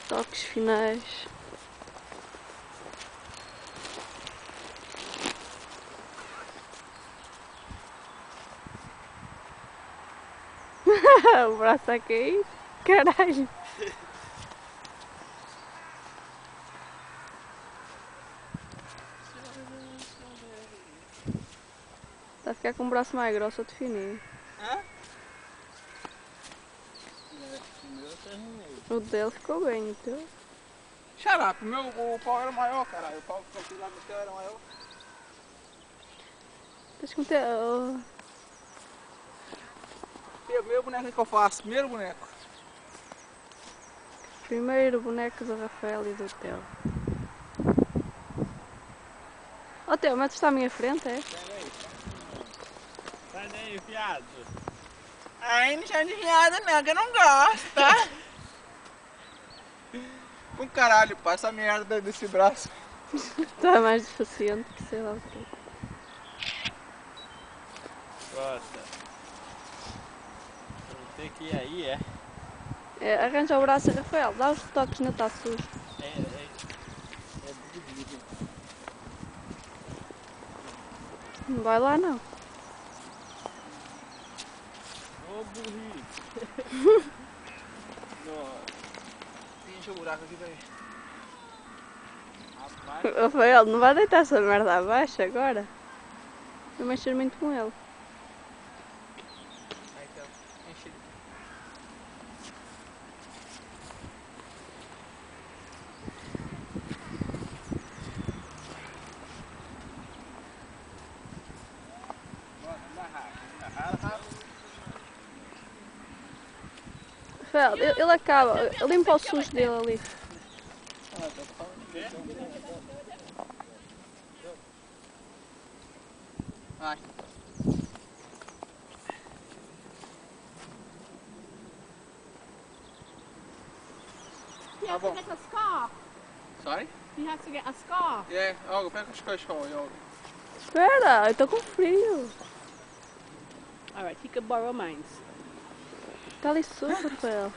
Toques finais. O braço a cair. Caralho. Está a ficar com o braço mais grosso a definir. Hã? O dele ficou bem, o teu. Xarape, o pau era maior, caralho. O pau que eu fiz lá no teu era maior. Tens que meter. Primeiro boneco que eu faço, primeiro boneco. Primeiro boneco do Rafael e do Teo. Ó Teo, mas tu está à minha frente, é? Sai daí, fiado. Ai, não chama de viado não, que eu não gosto, tá? Com caralho, pá, essa merda desse braço. Está mais deficiente que sei lá o quê. Gosta. Vou ter que ir aí, é? É, arranja o braço, Rafael, dá os toques na tá sujo. É dividido. Não vai lá não. Ô burrinho. Enche o buraco aqui, velho. Rapaz, Rafael, não vai deitar essa merda abaixo agora. Não mexer muito com ele. Aí então, enche. Rafael, ele acaba, limpa o sujo dele ali. Vai. He has to get a scarf. Sorry? He has to get a scarf. Yeah, Olga, pega os cachorros, Olga. Espera, eu estou com frio. Alright, he could borrow mine. Está ali sujo, Rafael.